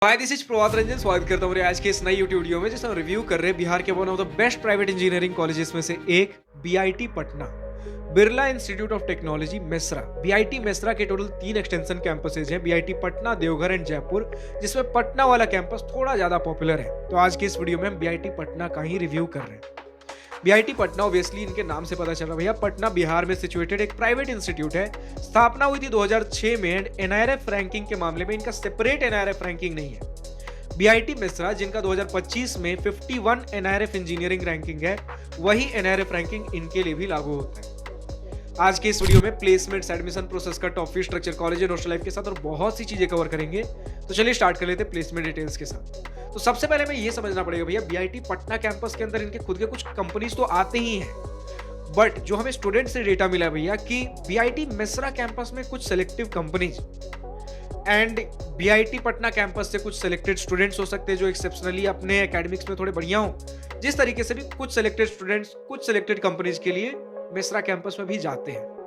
Hi this is Prabhat Ranjan. स्वागत करता हूँ मेरे आज के इस नई यूट्यूब वीडियो में जिसमें हम रिव्यू कर रहे हैं बिहार के one of the best private engineering colleges में से एक BIT Patna, Birla institute of technology Mesra. BIT Mesra के टोटल 3 एक्सटेंशन कैंपसेज हैं, बीआईटी पटना, देवघर एंड जयपुर, जिसमें पटना वाला कैंपस थोड़ा ज्यादा पॉपुलर है। तो आज के इस वीडियो में हम बीआईटी पटना का ही रिव्यू कर रहे हैं। बीआईटी पटना ऑब्वियसली इनके नाम से पता चल रहा है भैया, पटना बिहार में सिचुएटेड एक प्राइवेट इंस्टीट्यूट है। स्थापना हुई थी 2006 में एंड एनआरएफ रैंकिंग के मामले में इनका सेपरेट एनआरएफ रैंकिंग नहीं है। बीआईटी मेसरा जिनका 2025 में 51 एनआरएफ इंजीनियरिंग रैंकिंग है, वही एनआरएफ रैंकिंग इनके लिए भी लागू होता है। आज के इस वीडियो में प्लेसमेंट्स, एडमिशन प्रोसेस का, top fee structure, college and hostel life के साथ और बहुत सी चीजें कवर करेंगे। तो चलिए स्टार्ट कर लेते हैं प्लेसमेंट डिटेल्स के साथ। तो सबसे पहले हमें ये समझना पड़ेगा भैया, बीआईटी पटना कैंपस के अंदर इनके खुद के कुछ कंपनीज तो आते ही हैं, बट जो हमें स्टूडेंट से डेटा मिला है भैया कि बीआईटी मेसरा कैंपस में कुछ selective companies and BIT Patna campus से कुछ सेलेक्टेड स्टूडेंट्स हो सकते हैं जो एक्सेप्शनली अपने एकेडमिक्स में थोड़े बढ़िया हो। जिस तरीके से भी कुछ सेलेक्टेड स्टूडेंट्स कुछ सेलेक्टेड कंपनीज के लिए मेसरा कैंपस में भी जाते हैं।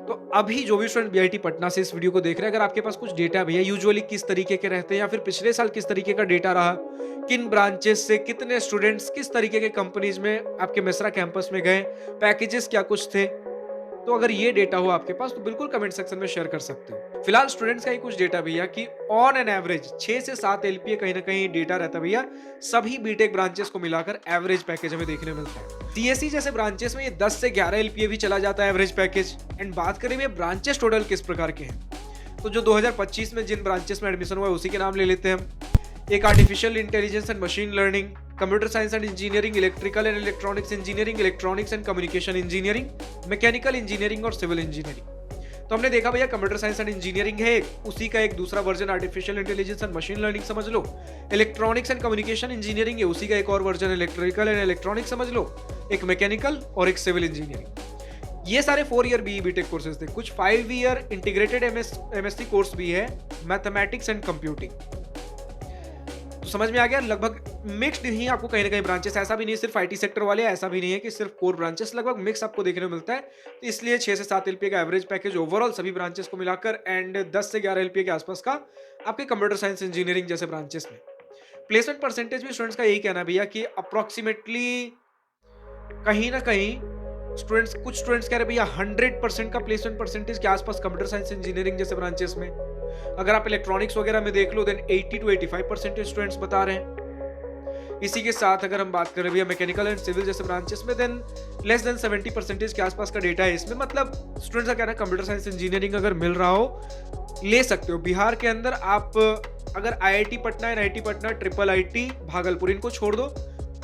तो अभी जो भी स्टूडेंट बीआईटी पटना से इस वीडियो को देख रहे हैं, अगर आपके पास कुछ डेटा भैया यूजुअली किस तरीके के रहते हैं या फिर पिछले साल किस तरीके का डेटा रहा, किन ब्रांचेस से कितने स्टूडेंट्स किस तरीके के कंपनीज में आपके मेसरा कैंपस में गए, पैकेजेस क्या कुछ थे, तो अगर ये डेटा हो आपके पास तो बिल्कुल कमेंट सेक्शन में शेयर कर सकते हो। फिलहाल स्टूडेंट्स का ही कुछ डेटा भैया कि ऑन एन एवरेज 6 से 7 एलपीए कहीं ना कहीं डेटा रहता है भैया, सभी बीटेक ब्रांचेस को मिलाकर एवरेज पैकेज हमें देखने मिलता है। सीएससी जैसे ब्रांचेस में ये 10 से 11 एलपीए भी चला जाता है एवरेज पैकेज। एंड बात करें भैया ब्रांचेस टोटल किस प्रकार के हैं, तो जो 2025 में जिन ब्रांचेस में एडमिशन हुआ है उसी के नाम ले लेते हैं हम। एक artificial intelligence and machine learning, computer science and engineering, electrical and electronics engineering, electronics and communication engineering, mechanical engineering और सिविल इंजीनियरिंग। तो हमने देखा भैया कंप्यूटर साइंस एंड इंजीनियरिंग है, उसी का एक दूसरा version artificial intelligence and machine learning समझ लो। इलेक्ट्रॉनिक्स एंड कम्युनिकेशन इंजीनियरिंग है, उसी का एक और वर्जन इलेक्ट्रिकल एंड इलेक्ट्रॉनिक्स समझ लो, एक मैकेनिकल और एक सिविल इंजीनियरिंग। ये सारे 4 ईयर बीई बीटेक कोर्सेज थे। कुछ 5 ईयर इंटीग्रेटेड एमएससी कोर्स भी है, मैथमेटिक्स एंड कंप्यूटिंग। तो समझ में आ गया, लगभग मिक्स्ड ही आपको कहीं ना कहीं ब्रांचेस, ऐसा भी नहीं सिर्फ आईटी सेक्टर वाले, ऐसा भी नहीं है कि सिर्फ कोर ब्रांचेस, लगभग मिक्स आपको देखने को मिलता है। तो इसलिए 6 से 7 एलपीए का एवरेज पैकेज ओवरऑल सभी ब्रांचेस को मिलाकर एंड 10 से 11 एलपीए के आसपास का आपके कंप्यूटर साइंस इंजीनियरिंग जैसे ब्रांचेस में। प्लेसमेंट परसेंटेज भी स्टूडेंट्स का यही कहना है भैया कि अप्रोक्सीमेटली कहीं ना कहीं स्टूडेंट्स, कुछ स्टूडेंट्स कह रहे भैया 100% का प्लेसमेंट परसेंटेज के आसपास कंप्यूटर साइंस इंजीनियरिंग जैसे ब्रांचेस में। अगर आप इलेक्ट्रॉनिक्स वगैरह में देख लो देन 80 to 85% स्टूडेंट्स बता रहे हैं। इसी के साथ अगर हम बात करें भैया मैकेनिकल एंड सिविल जैसे ब्रांचेस में देन लेस देन 70% के आसपास का डेटा है इसमें। मतलब स्टूडेंट्स का कहना है कंप्यूटर साइंस इंजीनियरिंग अगर मिल रहा हो ले सकते हो। बिहार के अंदर आप अगर IIT Patna, NIT Patna, triple IT Bhagalpur इनको छोड़ दो,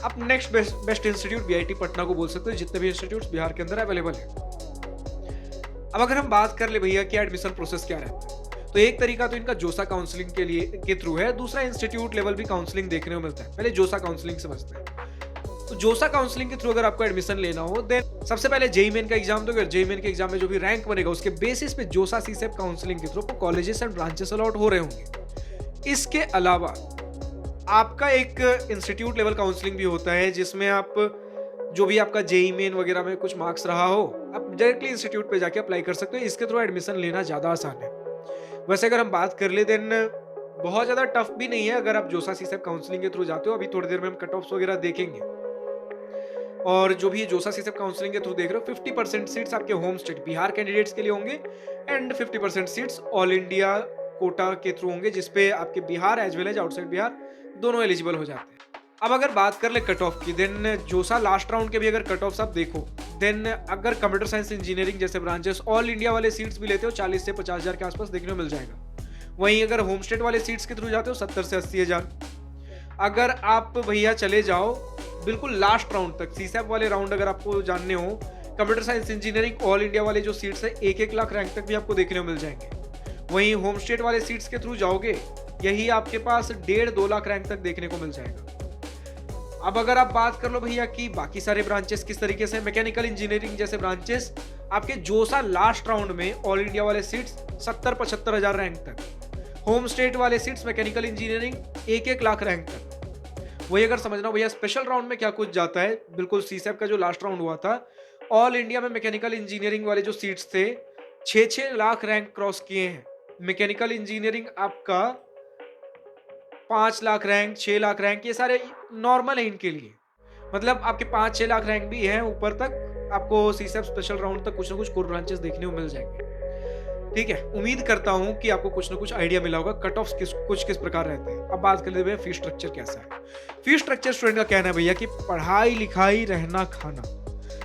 आप next best institute BIT Patna को बोल सकते हो, जितने भी इंस्टीट्यूट बिहार के अंदर अवेलेबल है। अब अगर हम बात कर ले भैया कि एडमिशन प्रोसेस क्या रहता है, तो एक तरीका तो इनका जोसा काउंसलिंग के थ्रू है, दूसरा इंस्टीट्यूट लेवल भी काउंसलिंग देखने को मिलता है। पहले जोसा काउंसलिंग समझते हैं। तो जोसा काउंसलिंग के थ्रू अगर आपको एडमिशन लेना हो देन सबसे पहले जेईई मेन का एग्जाम दोगे, जेईई मेन के एग्जाम में जो भी रैंक बनेगा उसके बेसिस पे जोसा सीसेप काउंसलिंग के through colleges and branches allot हो रहे होंगे। इसके अलावा आपका एक इंस्टीट्यूट लेवल काउंसलिंग भी होता है, जिसमें आप जो भी आपका जेईई मेन वगैरह में कुछ मार्क्स रहा हो, आप डायरेक्टली इंस्टीट्यूट पे जाके अप्लाई कर सकते हो। इसके थ्रू एडमिशन लेना ज्यादा आसान है। वैसे अगर हम बात कर ले देन बहुत ज्यादा टफ भी नहीं है अगर आप जोसा सीसेप काउंसलिंग के थ्रू जाते हो। अभी थोड़ी देर में हम कट ऑफ्स वगैरह देखेंगे। और जो भी जोसा सीसेप काउंसलिंग के थ्रू देख रहे हो, 50% सीट्स आपके होम स्टेट बिहार कैंडिडेट्स के लिए होंगे and 50% seats all India quota के थ्रू होंगे, जिसपे आपके Bihar as well as outside Bihar दोनों एलिजिबल हो जाते हैं। अब अगर बात कर ले कट ऑफ की, देन जोसा लास्ट राउंड के भी अगर कट ऑफ्स आप देखो, देन अगर कंप्यूटर साइंस इंजीनियरिंग जैसे ब्रांचेस ऑल इंडिया वाले सीट्स भी लेते हो 40 से 50 हजार के आसपास देखने को मिल जाएगा। वहीं अगर होम स्टेट वाले सीट्स के थ्रू जाते हो 70 से 80 हजार। अगर आप भैया चले जाओ बिल्कुल लास्ट राउंड तक, सीसैप वाले राउंड अगर आपको जानने हो, computer science engineering all India वाले जो सीट्स है 1-1 लाख रैंक तक भी आपको देखने को मिल जाएंगे। वहीं होम स्टेट वाले सीट्स के थ्रू जाओगे, यही आपके पास 1.5-2 लाख रैंक तक देखने को मिल जाएगा। अब अगर आप बात कर लो भैया कि बाकी सारे ब्रांचेस किस तरीके से, मैकेनिकल इंजीनियरिंग जैसे ब्रांचेस आपके जोसा लास्ट राउंड में ऑल इंडिया वाले सीट्स 70-75 हजार रैंक तक, होम स्टेट वाले seats mechanical engineering 1-1 lakh rank तक। वही अगर समझना भैया स्पेशल राउंड में क्या कुछ जाता है, बिल्कुल सीसेप का जो लास्ट राउंड हुआ था, ऑल इंडिया में मैकेनिकल इंजीनियरिंग वाले जो सीट्स थे 6-6 लाख रैंक क्रॉस किए हैं। मैकेनिकल इंजीनियरिंग आपका 5 लाख रैंक, 6 लाख रैंक, ये सारे नॉर्मल है इनके लिए। मतलब आपके 5-6 लाख रैंक भी हैं ऊपर तक, आपको सीसैप स्पेशल राउंड तक कुछ ना कुछ कोर ब्रांचेस देखने को मिल जाएँगे। ठीक है, उम्मीद करता हूँ कि आपको कुछ ना कुछ आइडिया मिला होगा कट ऑफ्स किस प्रकार रहते हैं। अब बात कर लेते हैं भैया फीस स्ट्रक्चर कैसा है। फीस स्ट्रक्चर स्टूडेंट का कहना है भैया कि पढ़ाई, लिखाई, रहना, खाना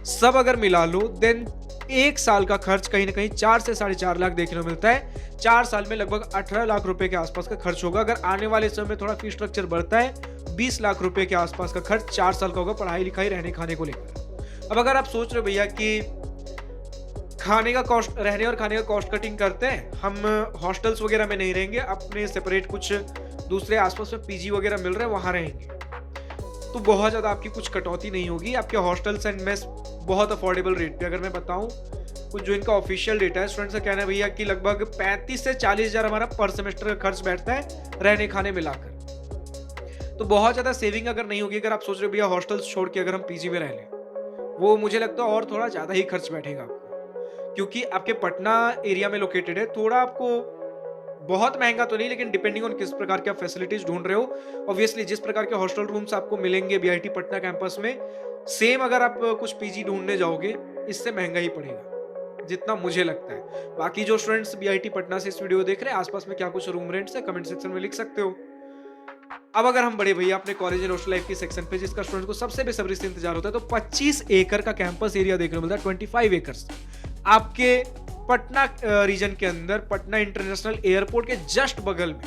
सब अगर मिला लो देन 1 साल का खर्च कहीं न कहीं 4 से साढ़े 4 लाख देखने को मिलता है। 4 साल में लगभग 18 लाख रुपए के आसपास का खर्च होगा। अगर आने वाले समय में थोड़ा फीस स्ट्रक्चर बढ़ता है, 20 लाख रुपए के आसपास का खर्च 4 साल का होगा पढ़ाई, लिखाई, रहने, खाने को लेकर। अब अगर आप सोच रहे हो भैया कि खाने का कॉस्ट, रहने और खाने का कॉस्ट कटिंग करते हैं, हम हॉस्टल्स वगैरह में नहीं रहेंगे, अपने सेपरेट कुछ दूसरे आसपास में पीजी वगैरह मिल रहे हैं वहाँ रहेंगे, तो बहुत ज़्यादा आपकी कुछ कटौती नहीं होगी। आपके हॉस्टल्स एंड मेस बहुत अफोर्डेबल रेट पे, अगर मैं बताऊं कुछ जो इनका ऑफिशियल डेटा है, स्टूडेंट्स का कहना है भैया कि लगभग 35 से 40 हज़ार हमारा पर सेमेस्टर का खर्च बैठता है रहने खाने मिलाकर। तो बहुत ज़्यादा सेविंग अगर नहीं होगी, अगर आप सोच रहे हो भैया हॉस्टल्स छोड़ के अगर हम पीजी में रह लें, वो मुझे लगता है और थोड़ा ज़्यादा ही खर्च बैठेगा आपका, क्योंकि आपके पटना एरिया में लोकेटेड है। थोड़ा आपको बहुत महंगा तो नहीं, लेकिन डिपेंडिंग ऑन किस प्रकार के आप फैसिलिटीज ढूंढ रहे हो, ऑब्वियसली जिस प्रकार के हॉस्टल रूम्स आपको मिलेंगे बीआईटी पटना कैंपस में, सेम अगर आप कुछ पीजी ढूंढने जाओगे इससे महंगा ही पड़ेगा, जितना मुझे लगता है। बाकी जो स्टूडेंट्स बीआईटी पटना से इस वीडियो देख रहे हैं, आसपास में क्या कुछ रूम रेंट्स है कमेंट सेक्शन में लिख सकते हो। अब अगर हम बढ़े भैया अपने कॉलेज एंड हॉस्टल लाइफ के सेक्शन पे, जिसका स्टूडेंट को सबसे बेसब्री से इंतजार होता है, तो 25 एकड़ का कैंपस एरिया देखने को मिलता है, 25 एकर्स आपके पटना रीजन के अंदर, पटना इंटरनेशनल एयरपोर्ट के जस्ट बगल में।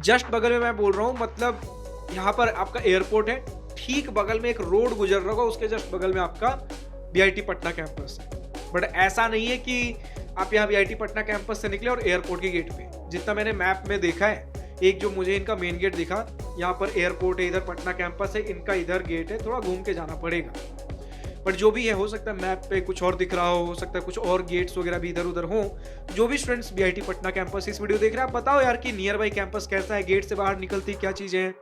जस्ट बगल में मैं बोल रहा हूं, मतलब यहां पर आपका एयरपोर्ट है, ठीक बगल में एक रोड गुजर रहा होगा, उसके जस्ट बगल में आपका बीआईटी पटना कैंपस है। बट ऐसा नहीं है कि आप यहाँ बीआईटी पटना कैंपस से निकले और एयरपोर्ट के गेट पे, जितना मैंने मैप में देखा है, एक जो मुझे इनका मेन गेट दिखा, यहाँ पर एयरपोर्ट है, इधर पटना कैंपस है, इनका इधर गेट है, थोड़ा घूम के जाना पड़ेगा। बट जो भी है, हो सकता है मैप पे कुछ और दिख रहा हो सकता है कुछ और गेट्स वगैरह भी इधर उधर हो। जो भी स्टूडेंट्स बीआईटी पटना कैंपस इस वीडियो देख रहे हैं, आप बताओ यार कि नियर बाई कैंपस कैसा है, गेट से बाहर निकलती क्या चीजें हैं।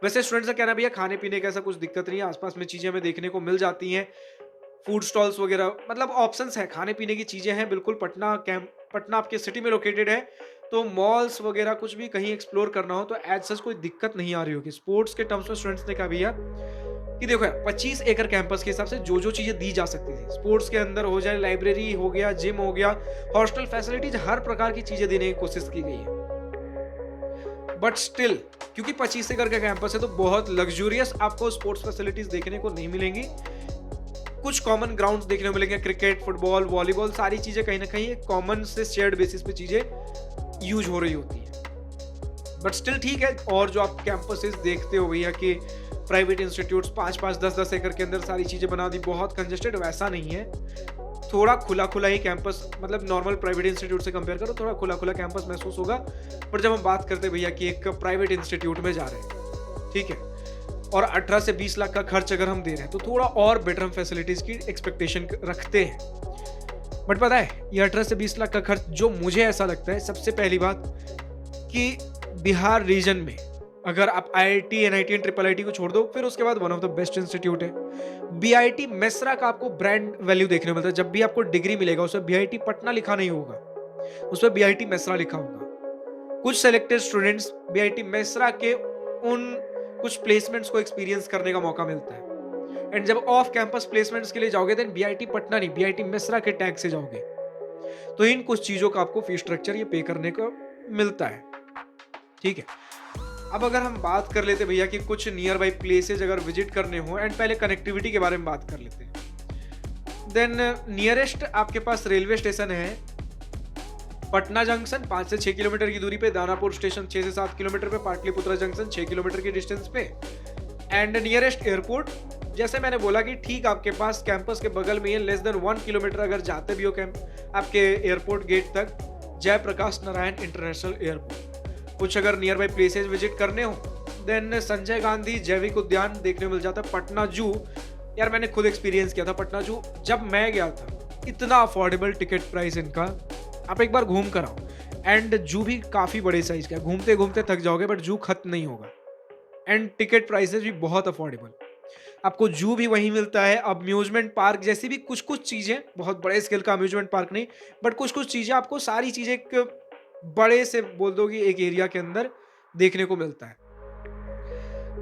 वैसे स्टूडेंट्स का कहना भैया खाने पीने का ऐसा कुछ दिक्कत नहीं है, आसपास में चीजें हमें देखने को मिल जाती हैं, फूड स्टॉल्स वगैरह, मतलब ऑप्शंस है, खाने पीने की चीजें हैं बिल्कुल। पटना आपके सिटी में लोकेटेड है, तो मॉल्स वगैरह कुछ भी कहीं एक्सप्लोर करना हो तो एज सच कोई दिक्कत नहीं आ रही होगी। स्पोर्ट्स के टर्म्स में स्टूडेंट्स ने कहा भैया कि देखो यार 25 एकड़ कैंपस के हिसाब से जो जो चीजें दी जा सकती थी, स्पोर्ट्स के अंदर हो जाए, लाइब्रेरी हो गया, जिम हो गया, हॉस्टल फैसिलिटीज, हर प्रकार की चीजें देने की कोशिश की गई है। बट स्टिल क्योंकि 25 एकड़ का कैंपस है, तो बहुत लग्जूरियस आपको स्पोर्ट्स फैसिलिटीज देखने को नहीं मिलेंगी। कुछ कॉमन ग्राउंड्स देखने को मिलेंगे, क्रिकेट, फुटबॉल, वॉलीबॉल, सारी चीजें कहीं ना कहीं एक कॉमन से शेयर्ड बेसिस पे चीजें यूज हो रही होती है। बट स्टिल ठीक है। और जो आप कैंपसेस देखते हो भैया कि प्राइवेट इंस्टीट्यूट्स 5-5, 10-10 एकड़ के अंदर सारी चीजें बना दी, बहुत कंजेस्टेड, वैसा नहीं है। थोड़ा खुला खुला ही कैंपस, मतलब नॉर्मल प्राइवेट इंस्टीट्यूट से कंपेयर करो, थोड़ा खुला खुला कैंपस महसूस होगा। पर जब हम बात करते हैं भैया कि एक प्राइवेट इंस्टीट्यूट में जा रहे हैं, ठीक है, और 18 से 20 लाख का खर्च अगर हम दे रहे हैं, तो थोड़ा और बेटर हम फैसिलिटीज की एक्सपेक्टेशन रखते हैं। बट पता है ये 18 से 20 लाख का खर्च, जो मुझे ऐसा लगता है, सबसे पहली बात कि बिहार रीजन में अगर आप IIT, NIT and triple IT को छोड़ दो, फिर उसके बाद one of the best institute है बीआईटी मेसरा का। आपको ब्रांड वैल्यू देखने को मिलता है, जब भी आपको डिग्री मिलेगा उसमें बीआईटी पटना लिखा नहीं होगा, उसमें बीआईटी मेसरा लिखा होगा। कुछ सेलेक्टेड स्टूडेंट्स बीआईटी मेसरा के उन कुछ प्लेसमेंट्स को एक्सपीरियंस करने का मौका मिलता है। एंड जब ऑफ कैंपस प्लेसमेंट्स के लिए जाओगे, देन बीआईटी पटना नहीं, बीआईटी मेसरा के टैग से जाओगे, तो इन कुछ चीजों का आपको फीस स्ट्रक्चर ये पे करने को मिलता है, ठीक है। अब अगर हम बात कर लेते भैया कि कुछ नियर बाई प्लेसेज अगर विजिट करने हो, एंड पहले कनेक्टिविटी के बारे में बात कर लेते हैं। देन नियरेस्ट आपके पास रेलवे स्टेशन है पटना जंक्शन 5 से 6 किलोमीटर की दूरी पे, दानापुर स्टेशन 6 से 7 किलोमीटर पे, पाटलिपुत्रा जंक्शन 6 किलोमीटर की डिस्टेंस पे, एंड नियरेस्ट एयरपोर्ट जैसे मैंने बोला कि ठीक आपके पास कैंपस के बगल में ही, लेस देन 1 किलोमीटर अगर जाते भी हो आपके एयरपोर्ट गेट तक, जयप्रकाश नारायण इंटरनेशनल एयरपोर्ट। कुछ अगर नियर बाई प्लेसेज विजिट करने हो, देन संजय गांधी जैविक उद्यान देखने को मिल जाता है। पटना जू, यार मैंने खुद एक्सपीरियंस किया था पटना जू, जब मैं गया था, इतना अफोर्डेबल टिकट प्राइस इनका, आप एक बार घूम कर आओ। एंड जू भी काफी बड़े साइज का है, घूमते घूमते थक जाओगे, बट जू खत्म नहीं होगा। एंड टिकट प्राइसेस भी बहुत अफोर्डेबल, आपको जू भी वहीं मिलता है। अम्यूजमेंट पार्क जैसी भी कुछ कुछ चीजें, बहुत बड़े स्केल का अम्यूजमेंट पार्क नहीं, बट कुछ कुछ चीजें आपको, सारी चीजें एक बड़े से बोल दो कि एक एरिया के अंदर देखने को मिलता है।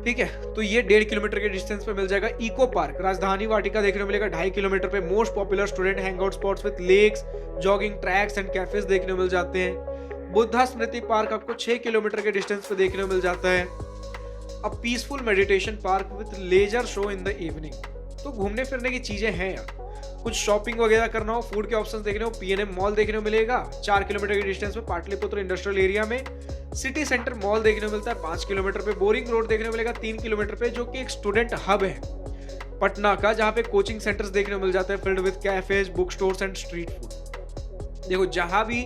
ठीक है, तो ये 1.5 किलोमीटर के डिस्टेंस पे मिल जाएगा इको पार्क, राजधानी वाटिका देखने को मिलेगा 2.5 किलोमीटर पे। Most popular student hangout spots with lakes, jogging tracks and cafes देखने को मिल जाते हैं। बुद्धा स्मृति पार्क आपको 6 किलोमीटर के डिस्टेंस पे देखने को मिल जाता है। A peaceful meditation park with laser show in the evening. तो घूमने फिरने की चीजें हैं यार, कुछ शॉपिंग वगैरह करना हो, फूड के ऑप्शंस देखने हो, पीएनएम मॉल देखने को मिलेगा 4 किलोमीटर के डिस्टेंस पे पाटलिपुत्र इंडस्ट्रियल एरिया में। सिटी सेंटर मॉल देखने को मिलता है 5 किलोमीटर पे। बोरिंग रोड देखने को मिलेगा 3 किलोमीटर पे, जो कि एक स्टूडेंट हब है पटना का, जहाँ पे कोचिंग सेंटर्स देखने को मिल जाते हैं filled with cafes, book stores and street food. देखो, जहां भी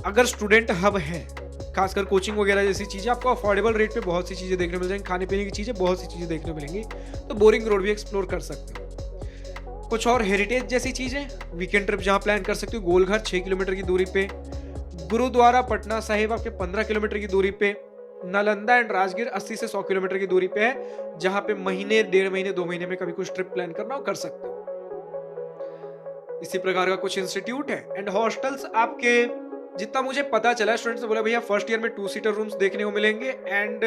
अगर स्टूडेंट हब है, खासकर कोचिंग वगैरह जैसी चीजें, आपको अफोर्डेबल रेट पे बहुत सी चीजें देखने को मिल जाएंगी, खाने पीने की चीजें बहुत सी चीजें देखने को मिलेंगी। तो बोरिंग रोड भी एक्सप्लोर कर सकते हो। कुछ और हेरिटेज जैसी चीजें, वीकेंड ट्रिप जहां प्लान कर सकते हो, गोलघर 6 किलोमीटर की दूरी पे, गुरुद्वारा पटना साहिब आपके 15 किलोमीटर की दूरी पे, नालंदा एंड राजगीर 80 से 100 किलोमीटर की दूरी पे है, जहां पे महीने, 1.5 महीने, 2 महीने में कभी कुछ ट्रिप प्लान करना हो कर सकते हो। इसी प्रकार का कुछ इंस्टीट्यूट है एंड हॉस्टल्स आपके, जितना मुझे पता चला, स्टूडेंट्स ने बोला भैया फर्स्ट ईयर में 2 सीटर रूम्स देखने को मिलेंगे एंड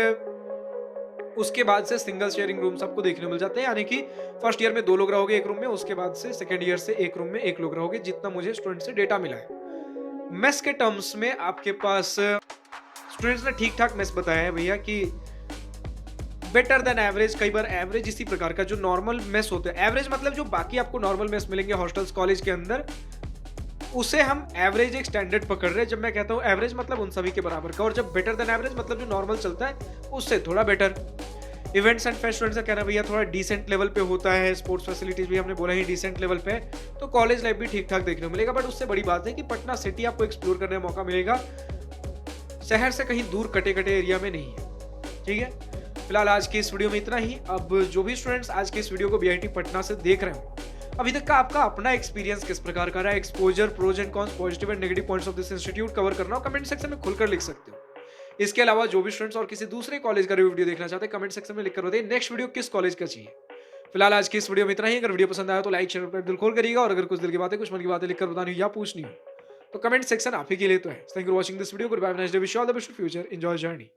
उसके बाद से सिंगल शेयरिंग रूम्स आपको देखने को मिल जाते हैं, यानी कि फर्स्ट ईयर में 2 लोग रहोगे एक रूम में, उसके बाद से सेकेंड ईयर से एक रूम में 1 लोग रहोगे, जितना मुझे स्टूडेंट से डेटा मिला है। मेस के टर्म्स में आपके पास स्टूडेंट्स ने ठीक ठाक मेस बताया है भैया कि बेटर देन एवरेज, कई बार एवरेज इसी प्रकार का जो नॉर्मल मेस होते हैं, एवरेज मतलब जो बाकी आपको नॉर्मल मेस मिलेंगे हॉस्टल्स कॉलेज के अंदर, उसे हम एवरेज एक स्टैंडर्ड पकड़ रहे हैं। जब मैं कहता हूँ एवरेज मतलब उन सभी के बराबर का, और जब बेटर देन एवरेज मतलब जो नॉर्मल चलता है उससे थोड़ा बेटर। इवेंट्स एंड फेस्टिवल्स का कहना भैया थोड़ा डिसेंट लेवल पे होता है, स्पोर्ट्स फैसिलिटीज भी हमने बोला ही डिसेंट लेवल पे है, तो कॉलेज लाइफ भी ठीक ठाक देखने को मिलेगा। बट उससे बड़ी बात है कि पटना सिटी आपको एक्सप्लोर करने का मौका मिलेगा, शहर से कहीं दूर कटे कटे एरिया में नहीं है। ठीक है, फिलहाल आज के इस वीडियो में इतना ही। अब जो भी स्टूडेंट्स आज के इस वीडियो को बीआईटी पटना से देख रहे हो, अभी तक का आपका अपना एक्सपीरियंस किस प्रकार का रहा है, exposure, pros and cons, positive and negative points of this institute cover करना हो, कमेंट सेक्शन में खुलकर लिख सकते हो। इसके अलावा जो भी स्टूडेंट्स और किसी दूसरे कॉलेज का रिव्यू वीडियो देखना चाहते हैं, कमेंट सेक्शन में लिखकर बताइए नेक्स्ट वीडियो किस कॉलेज का चाहिए। फिलहाल आज की इस वीडियो में इतना ही। अगर वीडियो पसंद आया तो लाइक शेयर अपना दिल खोल करिएगा, और अगर कुछ दिल की बातें, कुछ मन की बातें लिखकर बतानी हो या पूछनी हो तो कमेंट सेक्शन आप ही के लिए तो है। Thank you for watching this video. Good bye, nice day, wish you all the best for future, enjoy journey.